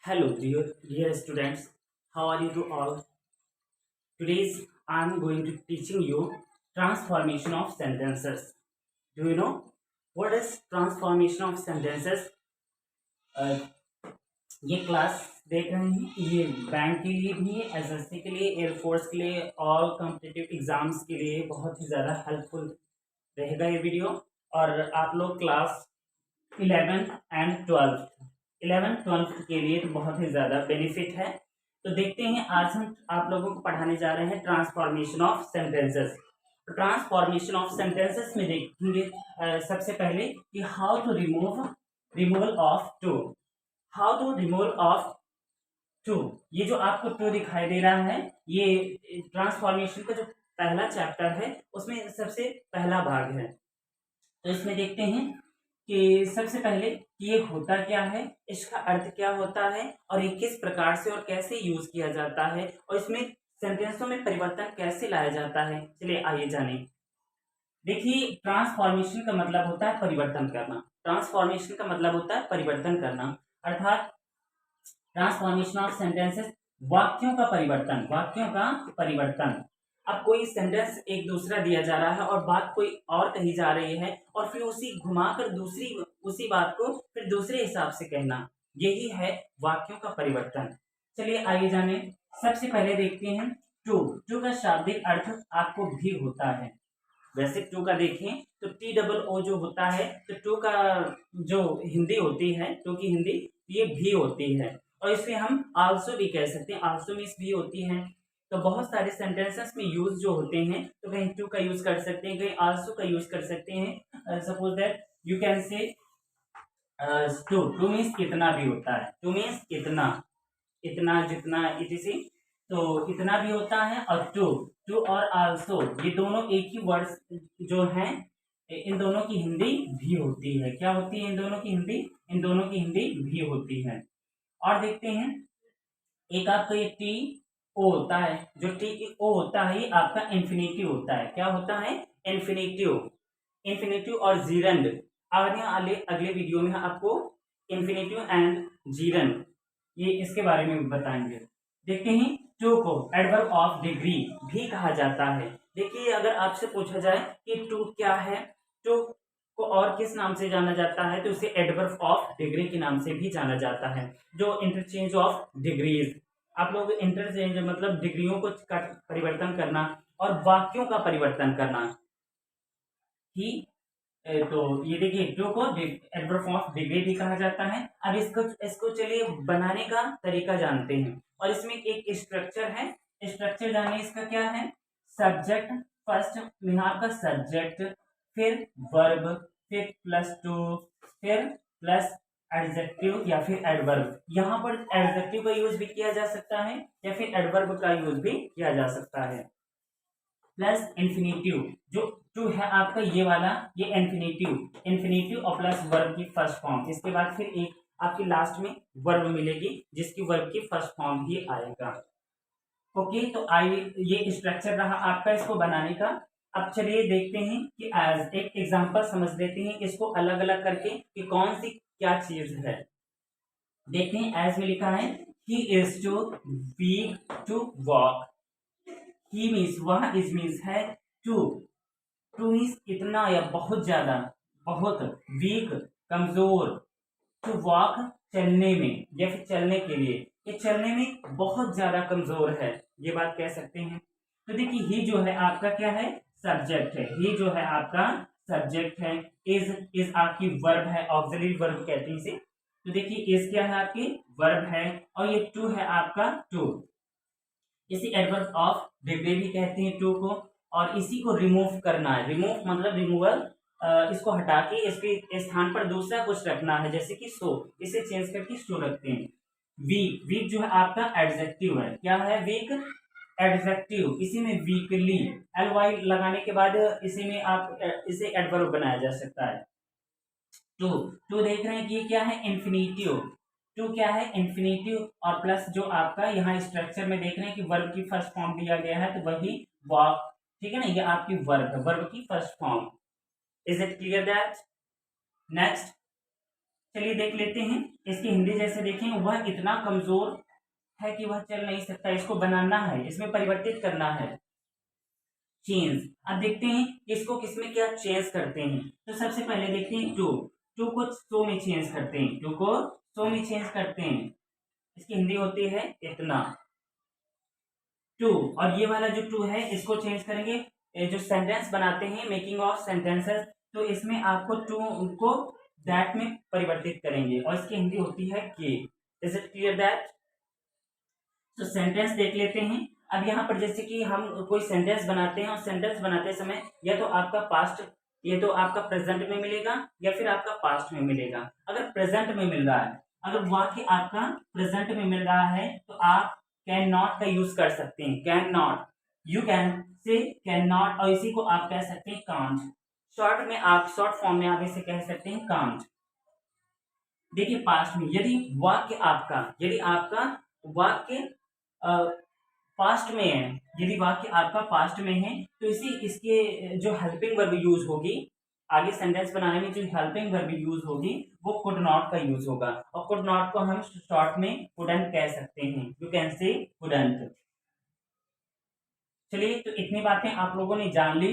Hello, dear students. How are you to all? Today's I'm going to teaching you transformation of sentences. Do you know what is transformation of sentences? Uh, ये class देख रहे हैं ये bank के लिए भी SSC के लिए एयरफोर्स के लिए ऑल कॉम्पिटिटिव एग्जाम्स के लिए बहुत ही ज़्यादा हेल्पफुल रहेगा ये वीडियो। और आप लोग क्लास 11th एंड 12th के लिए तो बहुत ही ज़्यादा बेनिफिट है। तो देखते हैं आज हम आप लोगों को पढ़ाने जा रहे हैं transformation of sentences. Transformation of sentences में देखेंगे सबसे पहले कि how to removal of too. How to removal of too, ये जो आपको टू दिखाई दे रहा है ये ट्रांसफॉर्मेशन का जो पहला चैप्टर है उसमें सबसे पहला भाग है। तो इसमें देखते हैं कि सबसे पहले कि ये होता क्या है, इसका अर्थ क्या होता है और ये किस प्रकार से और कैसे यूज किया जाता है और इसमें सेंटेंसों में परिवर्तन कैसे लाया जाता है। चलिए आइए जाने। देखिए ट्रांसफॉर्मेशन का मतलब होता है परिवर्तन करना। ट्रांसफॉर्मेशन का मतलब होता है परिवर्तन करना, अर्थात ट्रांसफॉर्मेशन ऑफ सेंटेंसेस वाक्यों का परिवर्तन। वाक्यों का परिवर्तन, अब कोई सेंटेंस एक दूसरा दिया जा रहा है और बात कोई और कही जा रही है और फिर उसी घुमाकर दूसरी उसी बात को फिर दूसरे हिसाब से कहना, यही है वाक्यों का परिवर्तन। चलिए आइए जाने। सबसे पहले देखते हैं टू। टू का शाब्दिक अर्थ आपको भी होता है। वैसे टू का देखें तो टी डबल ओ जो होता है, तो टू का जो हिंदी होती है, टू की हिंदी ये भी होती है और इसे हम आल्सो भी कह सकते हैं। आल्सो मीन्स भी होती है। तो बहुत सारे सेंटेंसेस में यूज जो होते हैं तो कहीं टू का यूज कर सकते हैं, कहीं आल्सो का यूज कर सकते हैं। Suppose that you can say too. Too means कितना भी होता है। टू मीन्स कितना, इतना, जितना, इसी। तो इतना भी होता है और टू। टू और आल्सो ये दोनों एक ही वर्ड्स जो हैं, इन दोनों की हिंदी भी होती है। क्या होती है इन दोनों की हिंदी? इन दोनों की हिंदी भी होती है। और देखते हैं एक आपका ये टी ओ होता है, जो टी ओ होता है ये आपका इन्फिनेटिव होता है। क्या होता है? इन्फिनेटिव। इन्फिनेटिव और जीरंड, आगे अगले वीडियो में आपको इन्फिनेटिव एंड जीरंड ये इसके बारे में बताएंगे। देखते हैं टू को एडवर्ब ऑफ डिग्री भी कहा जाता है। देखिए अगर आपसे पूछा जाए कि टू क्या है, टू को और किस नाम से जाना जाता है, तो उसे एडवर्ब ऑफ डिग्री के नाम से भी जाना जाता है। जो इंटरचेंज ऑफ डिग्रीज, आप लोग इंटरचेंज मतलब डिग्रियों को परिवर्तन करना और वाक्यों का परिवर्तन करना ही। तो ये देखिए टू को एडवर्ब ऑफ डिग्री भी कहा जाता है। अब इसको इसको चलिए बनाने का तरीका जानते हैं और इसमें एक स्ट्रक्चर है। स्ट्रक्चर जानिए इसका क्या है। सब्जेक्ट फर्स्ट, यहाँ का सब्जेक्ट, फिर वर्ब, फिर प्लस टू, फिर प्लस एडजेक्टिव या फिर एडवर्ब। यहाँ पर एडजेक्टिव का यूज भी किया जा सकता है या फिर एडवर्ब का यूज भी किया जा सकता है। प्लस इन्फिनेटिव, जो टू है आपका ये वाला, ये इन्फिनेटिव। इन्फिनेटिव और प्लस वर्ब की फर्स्ट फॉर्म। इसके बाद फिर एक आपकी लास्ट में वर्ब मिलेगी जिसकी वर्ब की फर्स्ट फॉर्म भी आएगा। ओके, तो आइए ये स्ट्रक्चर रहा आपका इसको बनाने का। अब चलिए देखते हैं कि एज एक एग्जांपल समझ लेते हैं इसको अलग अलग करके कि कौन सी क्या चीज है। देखते हैं एज में लिखा है he is too weak to walk. He means वह, इज मीन्स है, टू। टू मीन्स इतना या बहुत ज्यादा, बहुत। वीक कमजोर। टू वॉक चलने में या फिर चलने के लिए, ये चलने में बहुत ज्यादा कमजोर है, ये बात कह सकते हैं। तो देखिए ही जो है आपका क्या है, सब्जेक्ट है। ही जो है आपका सब्जेक्ट है। इज आपकी वर्ब है, ऑक्सिलरी वर्ब कहते हैं इसे। तो देखिए इज क्या है आपकी वर्ब है और ये टू है आपका टू। इसी एडवर्ब ऑफ डिग्री भी कहते हैं टू को। और इसी को रिमूव करना है। रिमूव मतलब रिमूवल, इसको हटा के इसके स्थान पर दूसरा कुछ रखना है, जैसे कि सो, इसे चेंज करके सो रखते हैं। वीक, वीक जो है आपका एडजेक्टिव है। क्या है? Weak adjective. इसी में वीकली एल वाई लगाने के बाद इसी में आप इसे एडवर्ब बनाया जा सकता है। टू, टू देख रहे हैं कि ये क्या है, इन्फिनेटिव। टू क्या है, इन्फिनेटिव और प्लस जो आपका यहाँ स्ट्रक्चर में देख रहे हैं कि वर्ब की फर्स्ट फॉर्म दिया गया है, तो वही वॉक। ठीक है ना, ये आपकी वर्ब है, वर्ब की first form. Is it clear that? Next चलिए देख लेते हैं इसकी हिंदी। जैसे देखें, वह इतना कमजोर है कि वह चल नहीं सकता, इसको बनाना है, इसमें परिवर्तित करना है, चेंज। अब देखते हैं इसको किसमें क्या चेंज करते हैं। तो सबसे पहले देखते हैं टू, टू को सो में चेंज करते हैं, टू को सो में चेंज करते हैं, इसकी हिंदी होती है इतना, टू। और ये वाला जो टू है इसको चेंज करेंगे, जो सेंटेंस बनाते हैं मेकिंग ऑफ सेंटेंसेस, तो इसमें आपको टू को दैट में परिवर्तित करेंगे और इसकी हिंदी होती है के। Is it clear that? तो सेंटेंस देख लेते हैं। अब यहाँ पर जैसे कि हम कोई सेंटेंस बनाते हैं और सेंटेंस बनाते समय या तो आपका पास्ट, ये तो आपका प्रेजेंट में मिलेगा या फिर आपका पास्ट में मिलेगा। अगर प्रेजेंट में मिल रहा है, अगर वाक्य आपका प्रेजेंट में मिल रहा है तो आप कैन नॉट का यूज कर सकते हैं, कैन नॉट, यू कैन से कैन नॉट, और इसी को आप कह सकते हैं कांट। शॉर्ट में आप, शॉर्ट फॉर्म में आप इसे कह सकते हैं कांट। देखिए पास्ट में यदि आपका वाक्य पास्ट में है, यदि वाक्य आपका पास्ट में है तो इसके जो हेल्पिंग वर्ब यूज होगी, आगे सेंटेंस बनाने में जो हेल्पिंग वर्ब यूज होगी वो कुड नॉट का यूज होगा, और कुड नॉट को हम शॉर्ट में कुडंट कह सकते हैं, यू कैन से कुडंट। चलिए, तो इतनी बातें आप लोगों ने जान ली।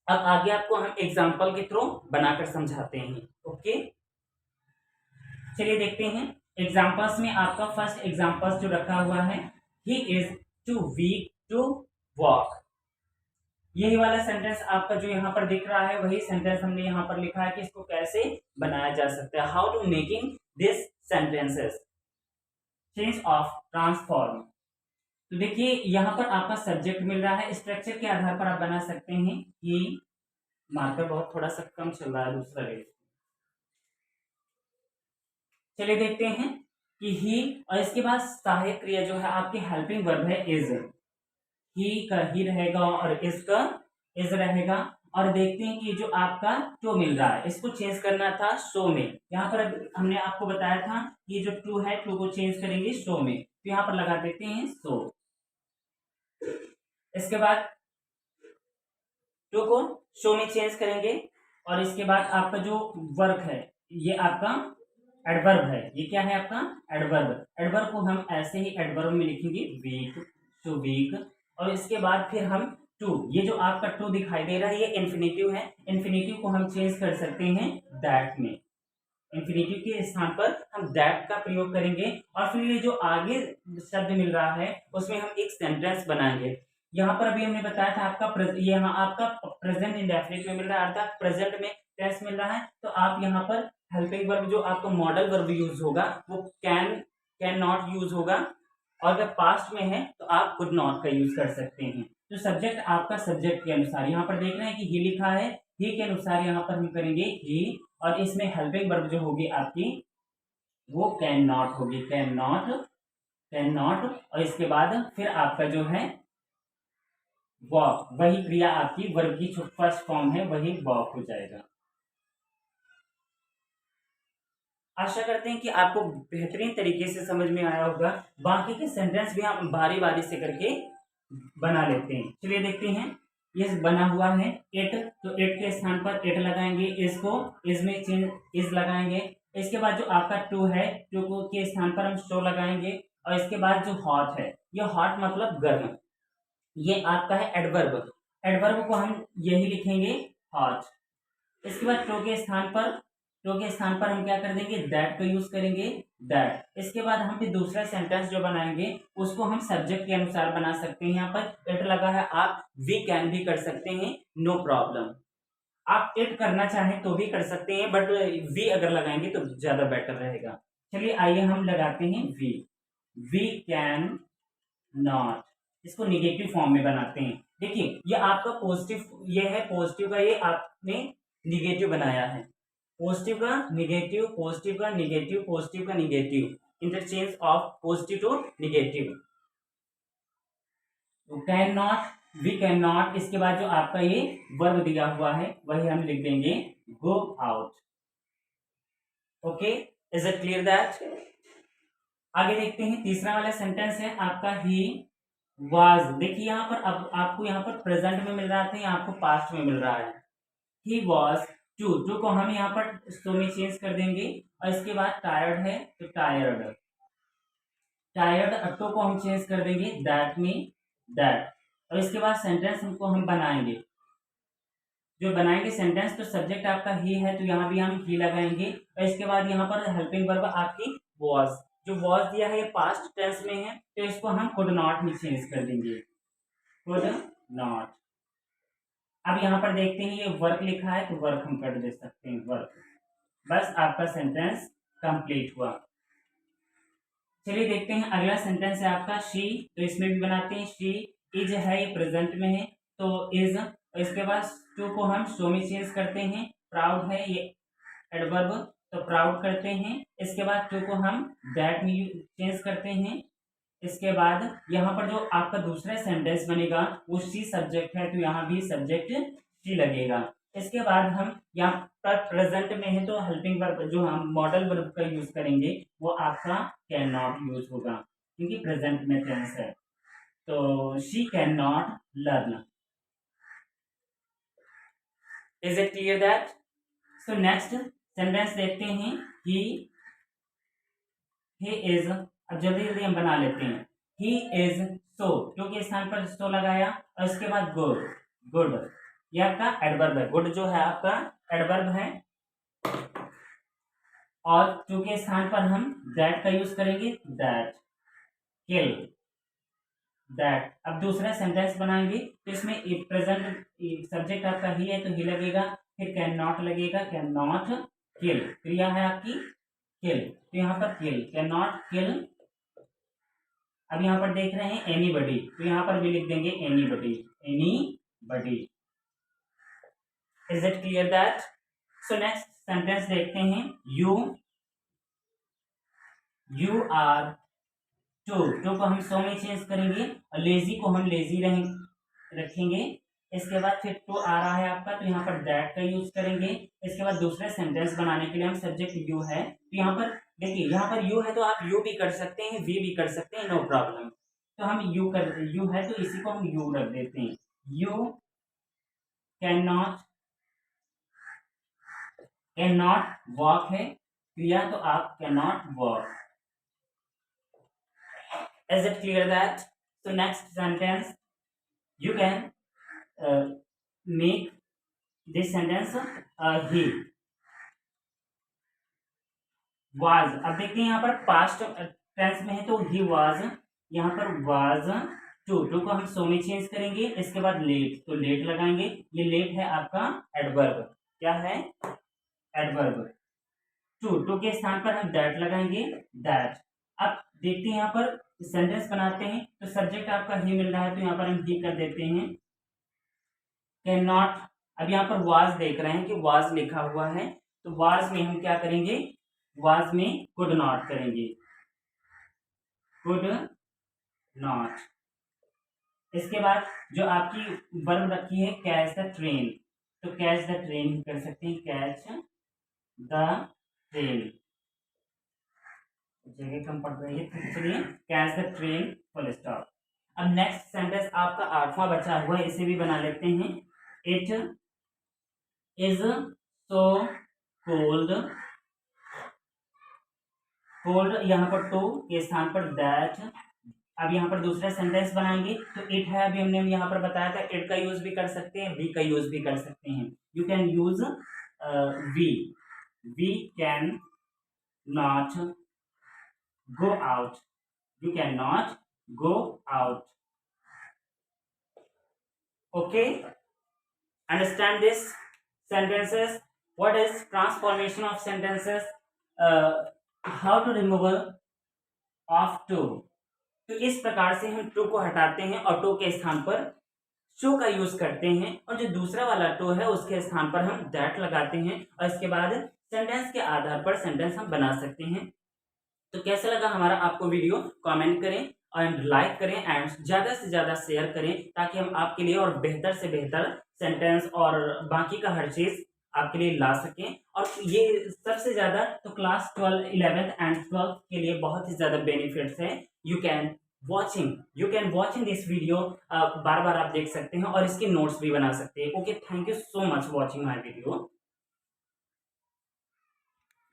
अब आगे आपको हम एग्जाम्पल के थ्रू बनाकर समझाते हैं। ओके, चलिए देखते हैं एग्जाम्पल्स में। आपका फर्स्ट एग्जाम्पल्स जो रखा हुआ है, he is too weak to walk. यही वाला सेंटेंस आपका जो यहाँ पर दिख रहा है वही सेंटेंस हमने यहाँ पर लिखा है कि इसको कैसे बनाया जा सकता है, how to making this sentences. Change of transform. तो देखिए यहाँ पर आपका सब्जेक्ट मिल रहा है, स्ट्रक्चर के आधार पर आप बना सकते हैं कि मार्कर बहुत थोड़ा सा कम चल रहा है, दूसरा रेट। चलिए देखते हैं कि ही, और इसके बाद सहायक क्रिया जो है आपकी हेल्पिंग वर्ब है इज। ही का ही रहेगा और इज का इज रहेगा। और देखते हैं कि जो आपका टू मिल रहा है इसको चेंज करना था सो में। यहाँ पर हमने आपको बताया था कि जो टू है, टू को चेंज करेंगे सो में, तो यहाँ पर लगा देते हैं सो। इसके बाद टू को शो में चेंज करेंगे और इसके बाद आपका जो वर्क है ये आपका एडवर्ब है। ये क्या है आपका एडवर्ब। एडवर्ब को हम ऐसे ही एडवर्ब में लिखेंगे वीक, टू वीक। और इसके बाद फिर हम टू, ये जो आपका टू दिखाई दे रहा है ये इन्फिनेटिव है, इन्फिनेटिव को हम चेंज कर सकते हैं दैट में। इन्फिनेटिव के स्थान पर हम दैट का प्रयोग करेंगे और फिर ये जो आगे शब्द मिल रहा है उसमें हम एक सेंटेंस बनाएंगे। यहाँ पर अभी हमने बताया था आपका यहाँ आपका प्रेजेंट इंडेफिनिट में मिल रहा है, अर्थात प्रेजेंट में टेंस मिल रहा है, तो आप यहाँ पर हेल्पिंग वर्ब जो आपका मॉडल वर्ब यूज होगा वो कैन नॉट यूज होगा, और अगर पास्ट में है तो आप कुड नॉट का यूज कर सकते हैं। तो सब्जेक्ट आपका सब्जेक्ट के अनुसार, यहाँ पर देख रहे हैं कि ही लिखा है, ही के अनुसार यहाँ पर हम करेंगे ही, और इसमें हेल्पिंग वर्ब जो होगी आपकी वो कैन नॉट होगी, कैन नॉट। और इसके बाद फिर आपका जो है वॉक, वही क्रिया आपकी वर्ब की फर्स्ट फॉर्म है वही वॉक हो जाएगा। आशा करते हैं कि आपको बेहतरीन तरीके से समझ में आया होगा। बाकी के सेंटेंस भी हम बारी बारी से करके बना लेते हैं। चलिए देखते हैं, ये बना हुआ है इट, तो इट के स्थान पर इट लगाएंगे, इसको इज में चेंज इज लगाएंगे। इसके बाद जो आपका टू है, टू को के स्थान पर हम शो लगाएंगे, और इसके बाद जो हॉट है, ये हॉट मतलब गर्म, ये आपका है एडवर्ब। एडवर्ब को हम यही लिखेंगे हॉट। इसके बाद टू के स्थान पर हम क्या कर देंगे, दैट का यूज करेंगे, दैट। इसके बाद हम फिर दूसरा सेंटेंस जो बनाएंगे उसको हम सब्जेक्ट के अनुसार बना सकते हैं। यहाँ पर इट लगा है, आप वी कैन भी कर सकते हैं, नो प्रॉब्लम। आप इट करना चाहें तो भी कर सकते हैं, बट वी अगर लगाएंगे तो ज्यादा बेटर रहेगा। चलिए आइए हम लगाते हैं वी कैन नॉट, इसको निगेटिव फॉर्म में बनाते हैं। देखिए ये आपका पॉजिटिव, ये है पॉजिटिव का, ये आपने निगेटिव बनाया है, पॉजिटिव का निगेटिव, पॉजिटिव का निगेटिव, पॉजिटिव का negative, interchange of positive to negative. तो can not, we can not, इसके बाद जो आपका ये वर्ब दिया हुआ है वही हम लिख देंगे go out. Okay, is it clear that? आगे देखते हैं, तीसरा वाला सेंटेंस है आपका ही वाज। देखिए यहाँ पर अब आपको यहाँ पर प्रेजेंट में मिल रहा था, यहाँ आपको पास्ट में मिल रहा है। ही वॉज टू को हम यहाँ पर सो में चेंज कर देंगे और इसके बाद टायर्ड है तो टायर्ड, टायर्ड टू को हम चेंज कर देंगे दैट में दैट। और इसके बाद सेंटेंस हमको हम बनाएंगे, जो बनाएंगे सेंटेंस, तो सब्जेक्ट आपका ही है तो यहाँ भी हम ही लगाएंगे। और इसके बाद यहाँ पर हेल्पिंग वर्ब आपकी वॉज, जो वॉज दिया है ये पास्ट टेंस में है तो इसको हम कुड नॉट में चेंज कर देंगे, कुड नॉट। अब यहाँ पर देखते हैं ये वर्क लिखा है तो वर्क हम कर दे सकते हैं वर्क। बस आपका सेंटेंस कंप्लीट हुआ। चलिए देखते हैं अगला सेंटेंस है आपका शी, तो इसमें भी बनाते हैं शी इज है, ये प्रेजेंट में है तो इज। इसके बाद टू को हम सो में चेंज करते हैं, प्राउड है ये एडवर्ब तो प्राउड करते हैं। इसके बाद टू को हम दैट में चेंज करते हैं। इसके बाद यहाँ पर जो आपका दूसरा सेंटेंस बनेगा वो शी सब्जेक्ट है तो यहाँ भी सब्जेक्ट शी लगेगा। इसके बाद हम यहाँ पर प्रेजेंट में है तो हेल्पिंग वर्ब जो हम मॉडल वर्ब का यूज करेंगे वो आपका कैन नॉट यूज होगा क्योंकि प्रेजेंट में टेंस है, तो she can not learn. Is it clear that? So next sentence देखते हैं ही इज। अब जल्दी जल्दी हम बना लेते हैं। ही इज सो, टू के स्थान पर सो लगाया और इसके बाद गुड, गुड यह आपका एडवर्ब है, गुड जो है आपका एडवर्ब है। और टू के स्थान पर हम दैट का यूज करेंगे, दैट किल दैट। अब दूसरा सेंटेंस बनाएंगे तो इसमें प्रेजेंट सब्जेक्ट आपका ही है तो ही लगेगा, फिर कैन नॉट लगेगा, कैन नॉट किल, क्रिया है आपकी किल तो यहाँ पर किल, कैन नॉट किल। अब यहाँ पर देख रहे हैं एनीबडी तो यहाँ पर भी लिख देंगे anybody, anybody. Is it clear that? So next sentence देखते हैं यू आर टू को हम सो में चेंज करेंगे और लेजी को हम लेजी रखेंगे। इसके बाद फिर टू आ रहा है आपका तो यहाँ पर दैट का यूज करेंगे। इसके बाद दूसरे सेंटेंस बनाने के लिए हम सब्जेक्ट यू है तो यहाँ पर देखिए, यहाँ पर यू है तो आप यू भी कर सकते हैं, वी भी कर सकते हैं, नो प्रॉब्लम। तो हम यू है तो इसी को हम यू रख देते हैं। यू कैन नॉट वॉक है क्रिया तो आप can not walk. Is it clear that? So next sentence you can make this sentence he was। अब देखते हैं यहाँ पर पास्ट टेंस में है तो he was, यहाँ पर was टू को हम सो में चेंज करेंगे। इसके बाद लेट तो लेट लगाएंगे, ये लेट है आपका एडवर्ब, क्या है एडवर्ब। टू के स्थान पर हम दैट लगाएंगे, दैट। अब देखते हैं यहाँ पर सेंटेंस बनाते हैं तो सब्जेक्ट आपका ही मिल रहा है तो यहाँ पर हम ही कर देते हैं, कैन नॉट। अब यहाँ पर वाज देख रहे हैं कि वाज लिखा हुआ है तो वाज में हम क्या करेंगे, वाज में कुड नॉट करेंगे, कुड नॉट। इसके बाद जो आपकी वर्ब रखी है कैच द ट्रेन तो कैच द ट्रेन कर सकते हैं, कैच द ट्रेन, जगह कम पड़ रही है तो चलिए catch the train full stop. अब नेक्स्ट सेंटेंस आपका आठवां बचा हुआ है, इसे भी बना लेते हैं। It is so cold, cold यहाँ पर टू के स्थान पर दैट। अब यहाँ पर दूसरा सेंटेंस बनाएंगे तो इट है, अभी हमने यहाँ पर बताया था इट का यूज भी कर सकते हैं, वी का यूज भी कर सकते हैं। You can use we can not go out, you cannot go out, okay? Understand this sentences? What is transformation of sentences? How to remove of to? तो इस प्रकार से हम टू को हटाते हैं और टू के स्थान पर शो का यूज करते हैं और जो दूसरा वाला टू है उसके स्थान पर हम दैट लगाते हैं और इसके बाद सेंटेंस के आधार पर सेंटेंस हम बना सकते हैं। तो कैसा लगा हमारा आपको वीडियो, कमेंट करें एंड लाइक करें एंड ज़्यादा से ज़्यादा शेयर करें ताकि हम आपके लिए और बेहतर से बेहतर सेंटेंस और बाकी का हर चीज़ आपके लिए ला सकें। और ये सबसे ज़्यादा तो क्लास 12, 11th एंड 12th के लिए बहुत ही ज़्यादा बेनिफिट्स है। You can watching this video, बार बार आप देख सकते हैं और इसके नोट्स भी बना सकते हैं। Okay, thank you so much watching my video.